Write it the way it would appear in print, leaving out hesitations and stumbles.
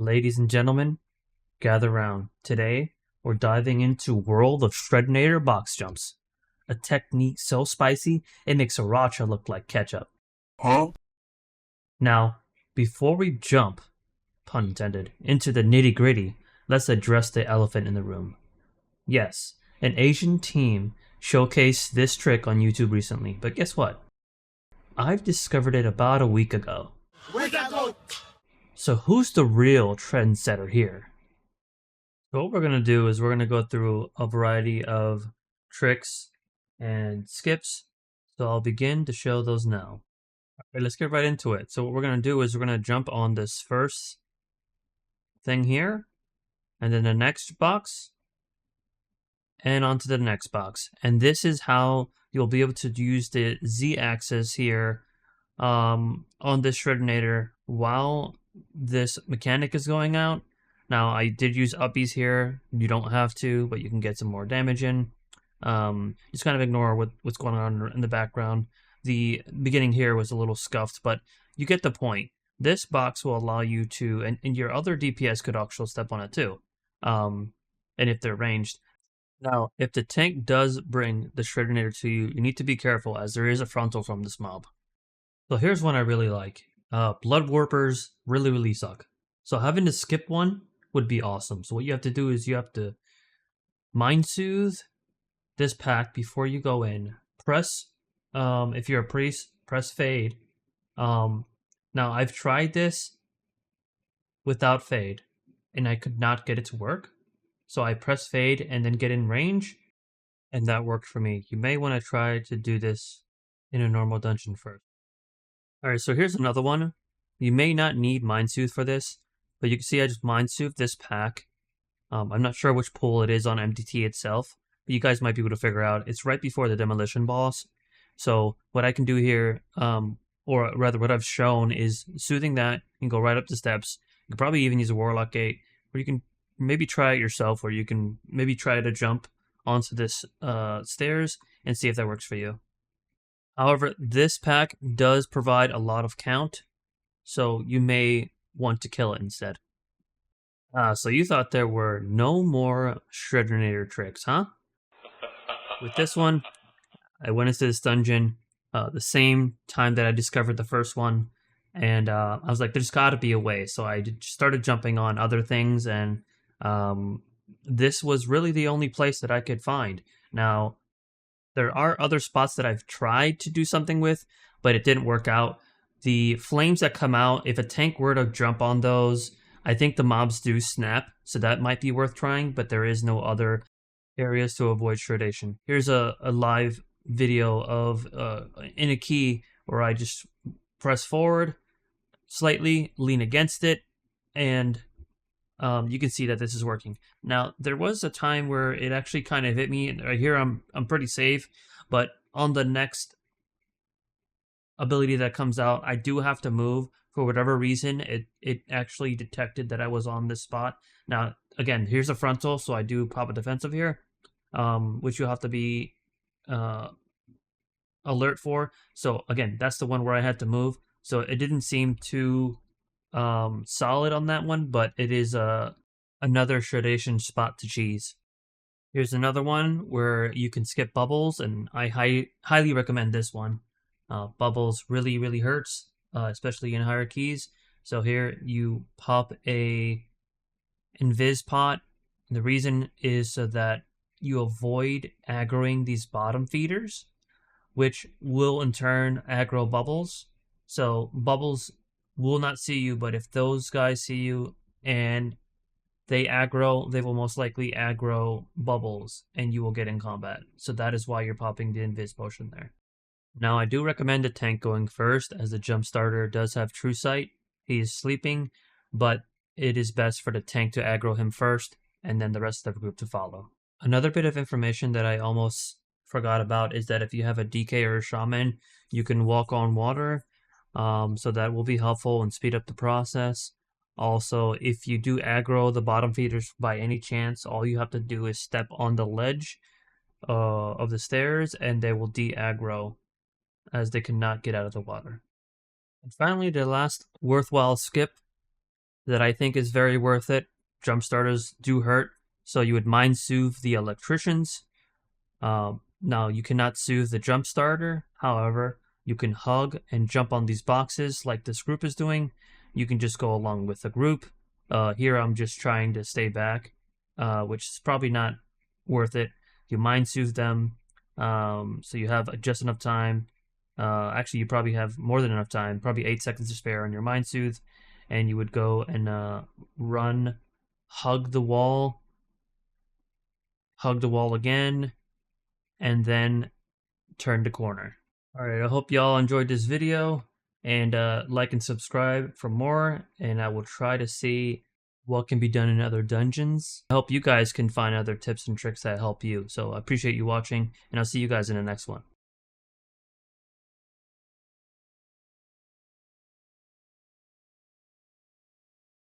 Ladies and gentlemen, gather round. Today, we're diving into World of Shreddinator Box Jumps, a technique so spicy it makes sriracha look like ketchup. Huh? Now, before we jump, pun intended, into the nitty gritty, let's address the elephant in the room. Yes, an Asian team showcased this trick on YouTube recently, but guess what? I've discovered it about a week ago. So who's the real trendsetter here? So what we're going to do is we're going to go through a variety of tricks and skips. So I'll begin to show those now. All right, let's get right into it. So what we're going to do is we're going to jump on this first thing here, and then the next box, and onto the next box. And this is how you'll be able to use the Z-axis here on this Shreddinator while this mechanic is going out. Now, I did use uppies here. You don't have to, but you can get some more damage in. Just kind of ignore what's going on in the background. The beginning here was a little scuffed, but you get the point. This box will allow you to, and your other DPS could actually step on it too, and if they're ranged. Now, if the tank does bring the Shreddinator to you, you need to be careful as there is a frontal from this mob. So here's one I really like. Bloodwarpers really suck. So having to skip one would be awesome. So what you have to do is you have to mind soothe this pack before you go in. Press, if you're a priest, press fade. Now I've tried this without fade, and I could not get it to work. So I press fade and then get in range, and that worked for me. You may want to try to do this in a normal dungeon first. Alright, so here's another one. You may not need Mind Soothe for this, but you can see I just Mind Soothe this pack. I'm not sure which pool it is on MDT itself, but you guys might be able to figure out. It's right before the demolition boss. So what I can do here, or rather what I've shown, is soothing that. You can go right up the steps. You can probably even use a Warlock Gate, or you can maybe try it yourself, or you can maybe try to jump onto this stairs and see if that works for you. However, this pack does provide a lot of count, so you may want to kill it instead. So you thought there were no more Shreddinator tricks, huh? With this one, I went into this dungeon the same time that I discovered the first one, and I was like, there's gotta be a way. So I started jumping on other things, and this was really the only place that I could find. Now, there are other spots that I've tried to do something with, but it didn't work out. The flames that come out, if a tank were to jump on those, I think the mobs do snap, so that might be worth trying, but there is no other areas to avoid Shreddation. Here's a live video of in a key where I just press forward slightly, lean against it, and you can see that this is working. Now, there was a time where it actually kind of hit me. Right here, I'm pretty safe, but on the next ability that comes out, I do have to move. For whatever reason, it actually detected that I was on this spot. Now, again, here's a frontal, so I do pop a defensive here, which you have to be alert for. So again, that's the one where I had to move. So it didn't seem too solid on that one, but it is another Shreddation spot to cheese. Here's another one where you can skip bubbles, and I highly recommend this one. Bubbles really hurts, especially in higher keys. So here you pop a invis pot. The reason is so that you avoid aggroing these bottom feeders, which will in turn aggro bubbles. So bubbles will not see you, but if those guys see you and they aggro, they will most likely aggro bubbles, and you will get in combat. So that is why you're popping the invis potion there. Now, I do recommend a tank going first, as the Jumpstarter does have True Sight. He is sleeping, but it is best for the tank to aggro him first, and then the rest of the group to follow. Another bit of information that I almost forgot about is that if you have a DK or a Shaman, you can walk on water, so that will be helpful and speed up the process. Also, if you do aggro the bottom feeders by any chance, all you have to do is step on the ledge of the stairs, and they will de-aggro, as they cannot get out of the water. And finally, the last worthwhile skip that I think is very worth it. Jump starters do hurt, so you would mind soothe the electricians. Now, you cannot soothe the jump starter. However, you can hug and jump on these boxes like this group is doing. You can just go along with the group. Here I'm just trying to stay back, which is probably not worth it. You mind soothe them, so you have just enough time. Actually, you probably have more than enough time, probably 8 seconds to spare on your mind soothe, and you would go and run, hug the wall again, and then turn the corner. Alright, I hope y'all enjoyed this video, and like and subscribe for more, and I will try to see what can be done in other dungeons. I hope you guys can find other tips and tricks that help you. So I appreciate you watching, and I'll see you guys in the next one.